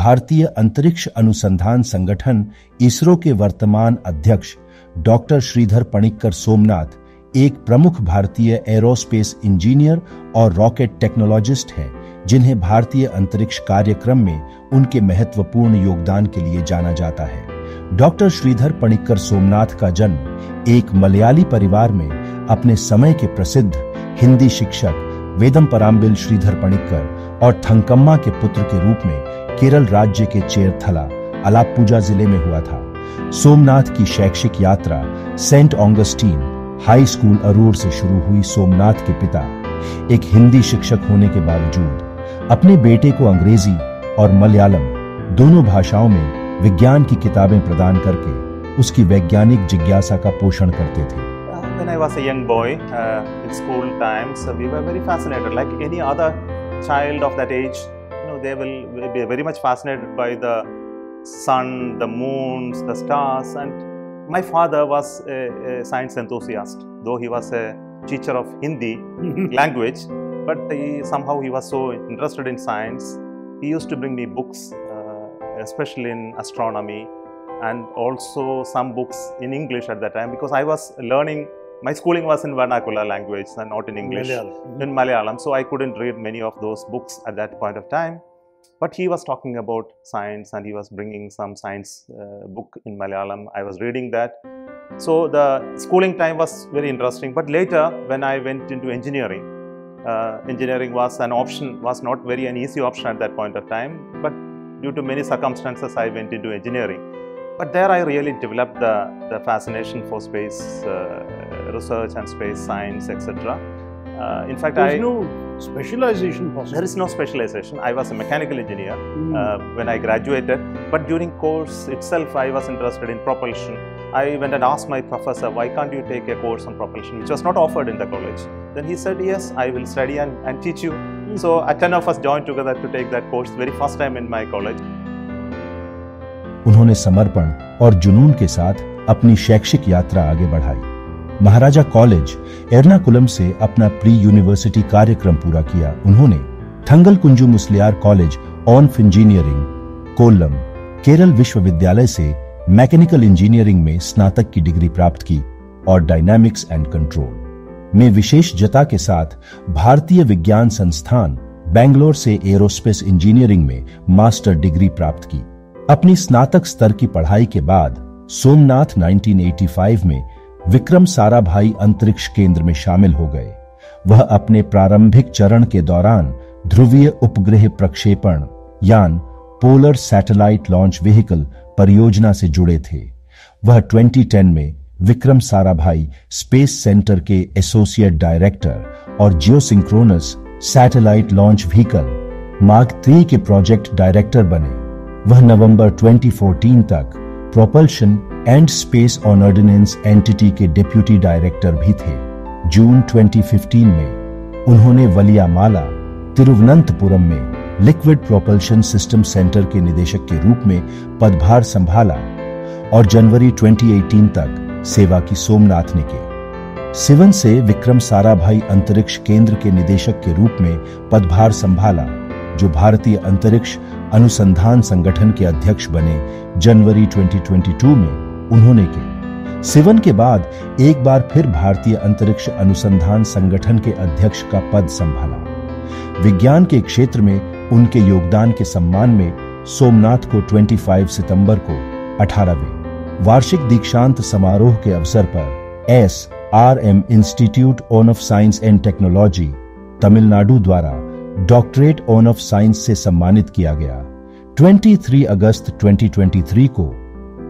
भारतीय अंतरिक्ष अनुसंधान संगठन इसरो के वर्तमान अध्यक्ष डॉक्टर श्रीधर पणिक्कर सोमनाथ एक प्रमुख भारतीय एरोस्पेस इंजीनियर और रॉकेट टेक्नोलॉजिस्ट हैं, जिन्हें भारतीय अंतरिक्ष कार्यक्रम में उनके महत्वपूर्ण योगदान के लिए जाना जाता है। डॉक्टर श्रीधर पणिक्कर सोमनाथ का जन्म एक मलयाली परिवार में अपने समय के प्रसिद्ध हिंदी शिक्षक वेदम्पराम्बिल श्रीधर पणिक्कर और थंकम्मा के पुत्र के रूप में केरल राज्य के चेरथला, अलाप्पुझा जिले में हुआ था। सोमनाथ की शैक्षिक यात्रा saint Augustine high school Aroor से शुरू हुई। सोमनाथ के पिता एक हिंदी शिक्षक होने के बावजूद अपने बेटे को अंग्रेजी और मलयालम दोनों भाषाओं में विज्ञान की किताबें प्रदान करके उसकी वैज्ञानिक जिज्ञासा का पोषण करते थे। When I was a young boy, in school times, we were very fascinated. Like any other child of that age, they will be very much fascinated by the sun, the moons, the stars. And my father was a science enthusiast, though he was a teacher of Hindi language. But somehow he was so interested in science. He used to bring me books, especially in astronomy, and also some books in English at that time, because I was learning. My schooling was in vernacular language and not in English, in Malayalam, so I couldn't read many of those books at that point of time. But he was talking about science and he was bringing some science book in Malayalam. I was reading that. So the schooling time was very interesting. But later, when I went into engineering, engineering was an option, was not very an easy option at that point of time. But due to many circumstances, I went into engineering. But there I really developed the fascination for space research and space science, etc. In fact, there is no specialization possible. There is no specialization. I was a mechanical engineer when I graduated, but during course itself I was interested in propulsion. I went and asked my professor, why can't you take a course on propulsion, which was not offered in the college. Then he said, yes, I will study and teach you. So 10 of us joined together to take that course, very first time in my college. उन्होंने समर्पण और जुनून के साथ अपनी शैक्षिक यात्रा आगे बढ़ाई। महाराजा कॉलेज एर्नाकुलम से अपना प्री यूनिवर्सिटी कार्यक्रम पूरा किया। उन्होंने Thangal Kunju Musaliar college of engineering, Kollam, Kerala विश्वविद्यालय से मैकेनिकल इंजीनियरिंग में स्नातक की डिग्री प्राप्त की और डायनामिक्स एंड कंट्रोल में विशेषज्ञता के साथ भारतीय विज्ञान संस्थान बेंगलोर से एरोस्पेस इंजीनियरिंग में मास्टर डिग्री प्राप्त की। अपनी स्नातक स्तर की पढ़ाई के बाद सोमनाथ 1985 में विक्रम साराभाई अंतरिक्ष केंद्र में शामिल हो गए। वह अपने प्रारंभिक चरण के दौरान ध्रुवीय उपग्रह प्रक्षेपण यान पोलर सैटेलाइट लॉन्च व्हीकल परियोजना से जुड़े थे। वह 2010 में विक्रम साराभाई स्पेस सेंटर के एसोसिएट डायरेक्टर और geosynchronous satellite launch vehicle mark 3 के प्रोजेक्ट डायरेक्टर बने। वह नवंबर 2014 तक propulsion and space ordnance entity के डिप्यूटी डायरेक्टर भी थे। जून 2015 में उन्होंने वलियामाला, तिरुवनंतपुरम में लिक्विड प्रोपल्शन सिस्टम सेंटर के निदेशक के रूप में पदभार संभाला और जनवरी 2018 तक सेवा की सोमनाथ ने की। सिवन से विक्रम साराभाई अंतरिक्ष केंद्र के निदेशक के रूप में पदभार संभाला, जो भारतीय अंतरिक्ष अनुसंधान संगठन के अध्यक्ष बने जनवरी 2022 में उन्होंने के। सिवन के बाद एक बार फिर भारतीय अंतरिक्ष अनुसंधान संगठन के अध्यक्ष का पद संभाला। विज्ञान के क्षेत्र में उनके योगदान के सम्मान में सोमनाथ को 25 सितंबर को 18वें वार्षिक दीक्षांत समारोह के अवसर पर SRM institute of science and technology Tamil Nadu द्वारा डॉक्टरेट ऑफ साइंस से सम्मानित किया गया। 23 अगस्त 2023 को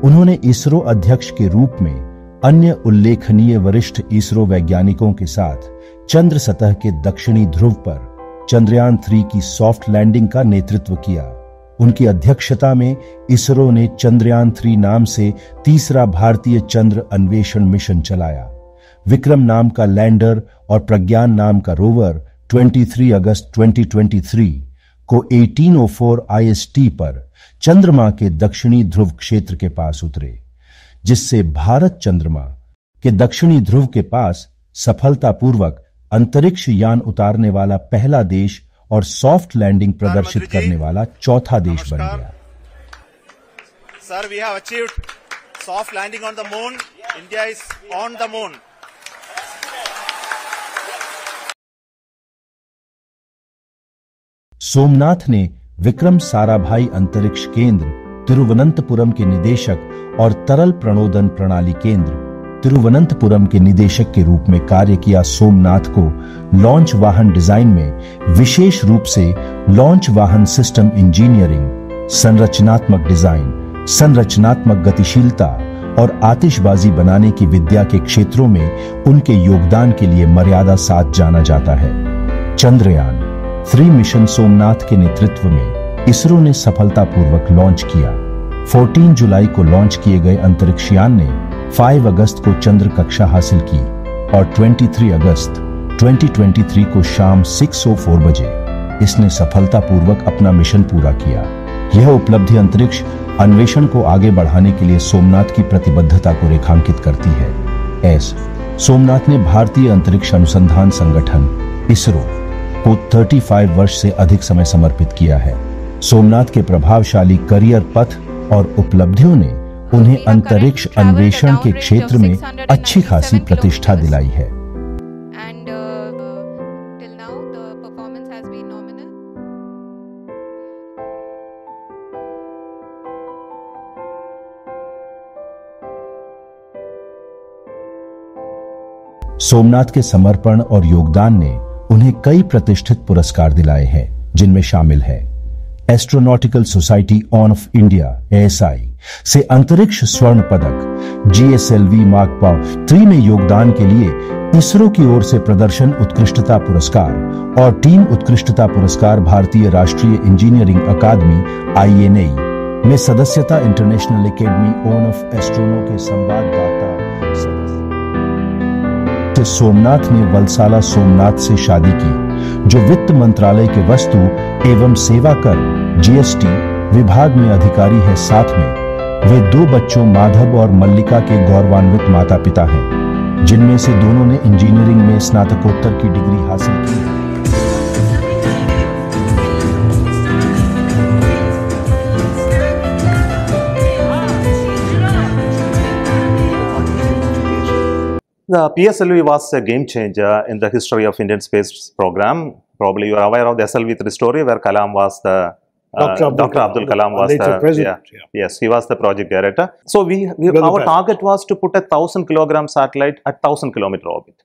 उन्होंने इसरो अध्यक्ष के रूप में अन्य उल्लेखनीय वरिष्ठ इसरो वैज्ञानिकों के साथ चंद्र सतह के दक्षिणी ध्रुव पर चंद्रयान 3 की सॉफ्ट लैंडिंग का नेतृत्व किया। उनकी अध्यक्षता में इसरो ने चंद्रयान 3 नाम से तीसरा भारतीय चंद्र अन्वेषण मिशन चलाया। विक्रम नाम का लैंडर और प्रज्ञान नाम का रोवर 23 अगस्त 2023 को 1804 IST पर चंद्रमा के दक्षिणी ध्रुव क्षेत्र के पास उतरे, जिससे भारत चंद्रमा के दक्षिणी ध्रुव के पास सफलतापूर्वक अंतरिक्ष यान उतारने वाला पहला देश और सॉफ्ट लैंडिंग प्रदर्शित करने वाला चौथा देश बन गया। Sir, we have achieved soft landing on the moon. India is on the moon. Somnath ने विक्रम साराभाई अंतरिक्ष केंद्र तिरुवनंतपुरम के निदेशक और तरल प्रणोदन प्रणाली केंद्र तिरुवनंतपुरम के निदेशक के रूप में कार्य किया। सोमनाथ को लॉन्च वाहन डिजाइन में विशेष रूप से लॉन्च वाहन सिस्टम इंजीनियरिंग, संरचनात्मक डिजाइन, संरचनात्मक गतिशीलता और आतिशबाजी बनाने की विद्या के क्षेत्रों में उनके योगदान के लिए मर्यादा साथ जाना जाता है। चंद्रयान 3 मिशन सोमनाथ के नेतृत्व में इसरो ने सफलतापूर्वक लॉन्च किया। 14 जुलाई को लॉन्च किए गए अंतरिक्षयान ने 5 अगस्त को चंद्र कक्षा हासिल की और 23 अगस्त 2023 को शाम 6:04 बजे इसने सफलतापूर्वक अपना मिशन पूरा किया। यह उपलब्धि अंतरिक्ष अन्वेषण को आगे बढ़ाने के लिए सोमनाथ की प्रतिबद्धता को रेखांकित करती है। सोमनाथ ने भारतीय अंतरिक्ष अनुसंधान संगठन इसरो को 35 वर्ष से अधिक समय समर्पित किया है। सोमनाथ के प्रभावशाली करियर पथ और उपलब्धियों ने उन्हें अंतरिक्ष अन्वेषण के क्षेत्र में अच्छी खासी प्रतिष्ठा दिलाई है। सोमनाथ के समर्पण और योगदान ने उन्हें कई प्रतिष्ठित पुरस्कार दिलाए हैं, जिनमें शामिल है astronautical society of India ASI से अंतरिक्ष स्वर्ण पदक, GSLV मार्क 3 में योगदान के लिए इसरो की ओर से प्रदर्शन उत्कृष्टता पुरस्कार और टीम उत्कृष्टता पुरस्कार, भारतीय राष्ट्रीय इंजीनियरिंग अकादमी INAE में सदस्यता, इंटरनेशनल एकेडमी ऑफ एस्ट्रोनो के संवाददाता सदस्य। सोमनाथ ने वलसाला सोमनाथ से शादी की, जो वित्त मंत्रालय के वस्तु एवं सेवा कर GST विभाग में अधिकारी है। साथ में वे 2 बच्चों माधव और मल्लिका के गौरवान्वित माता पिता हैं, जिनमें से दोनों ने इंजीनियरिंग में स्नातकोत्तर की डिग्री हासिल की है। The PSLV was a game changer in the history of Indian space program. Probably you are aware of the SLV-3 story, where Kalam was the Dr. Abdul Kalam was the president. Yes, he was the project director. So our target was to put a 1,000 kilogram satellite at 1,000 kilometer orbit.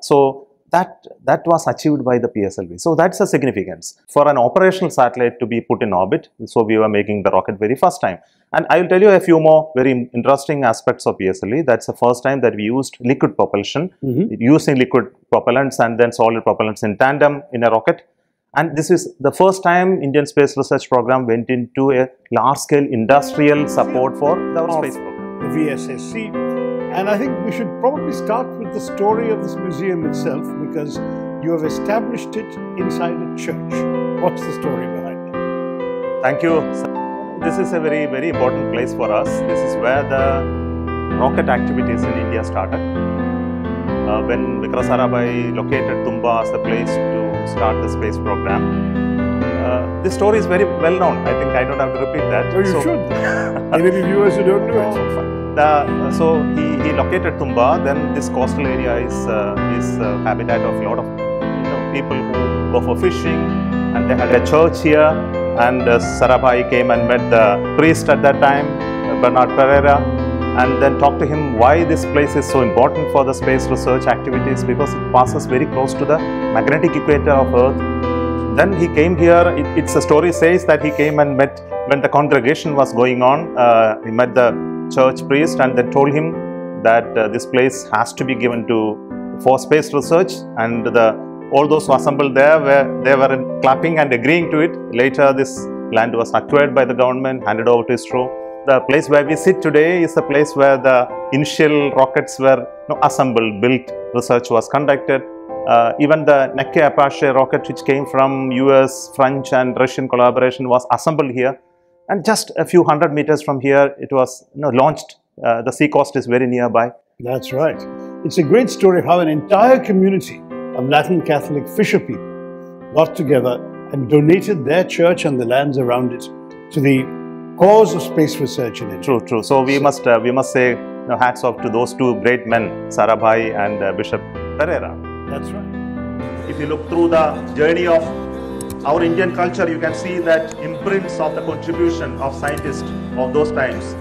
So that was achieved by the PSLV. So that's the significance for an operational satellite to be put in orbit. So we were making the rocket very first time. And I will tell you a few more very interesting aspects of PSLV. That's the first time that we used liquid propulsion, using liquid propellants and then solid propellants in tandem in a rocket. And this is the first time Indian Space Research Program went into a large-scale industrial support for the space program. The VSSC. And I think we should probably start with the story of this museum itself, because you have established it inside a church. What's the story behind that? Thank you. This is a very, very important place for us. This is where the rocket activities in India started. When Vikram Sarabhai located Tumba as the place to start the space program. This story is very well known. I think I don't have to repeat that. Oh, you should. Maybe viewers who don't know it. So he located Tumba. Then this coastal area is habitat of a lot of people who go for fishing, and they had a church here. And Sarabhai came and met the priest at that time, Bernard Pereira, and then talked to him why this place is so important for the space research activities, because it passes very close to the magnetic equator of Earth. Then he came here. The story says that he came and met when the congregation was going on. He met the church priest and then told him that this place has to be given for space research, and all those who assembled there were clapping and agreeing to it. Later, this land was acquired by the government, handed over to ISRO. The place where we sit today is the place where the initial rockets were assembled, built, research was conducted. Even the Neke Apache rocket, which came from US, French and Russian collaboration, was assembled here. And just a few hundred meters from here, it was launched. The seacoast is very nearby. That's right. It's a great story of how an entire community of Latin Catholic fisher people got together and donated their church and the lands around it to the cause of space research in India. True, true. So we must say hats off to those two great men, Sarabhai and Bishop Pereira. That's right. If you look through the journey of our Indian culture, you can see that imprints of the contribution of scientists of those times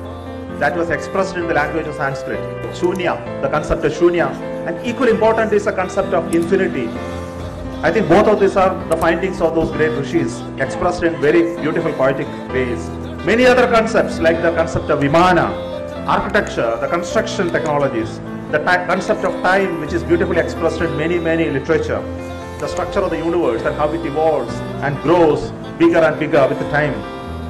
that was expressed in the language of Sanskrit. Shunya, the concept of Shunya, and equally important is the concept of infinity. I think both of these are the findings of those great rishis, expressed in very beautiful poetic ways. Many other concepts like the concept of Vimana, architecture, the construction technologies, the concept of time, which is beautifully expressed in many literature, the structure of the universe and how it evolves and grows bigger and bigger with the time,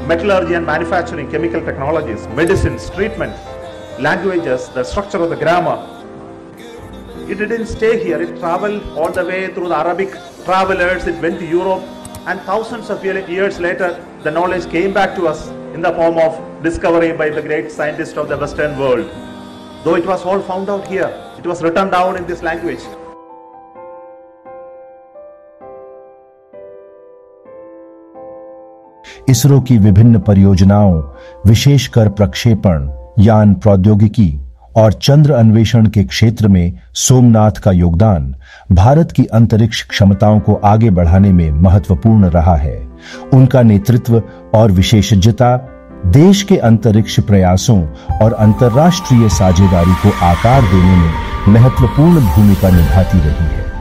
metallurgy and manufacturing, chemical technologies, medicines, treatment, languages, the structure of the grammar. It didn't stay here, it traveled all the way through the Arabic travelers, it went to Europe, and thousands of years later, the knowledge came back to us in the form of discovery by the great scientists of the Western world. Though it was all found out here, it was written down in this language. ISRO की विभिन्न परियोजनाओं, विशेषकर प्रक्षेपण, यान प्रौद्योगिकी और चंद्र अन्वेषण के क्षेत्र में सोमनाथ का योगदान भारत की अंतरिक्ष क्षमताओं को आगे बढ़ाने में महत्वपूर्ण रहा है। उनका नेतृत्व और विशेषज्ञता देश के अंतरिक्ष प्रयासों और अंतर्राष्ट्रीय साझेदारी को आकार देने में महत्वपूर्ण भूमिका निभाती रही है।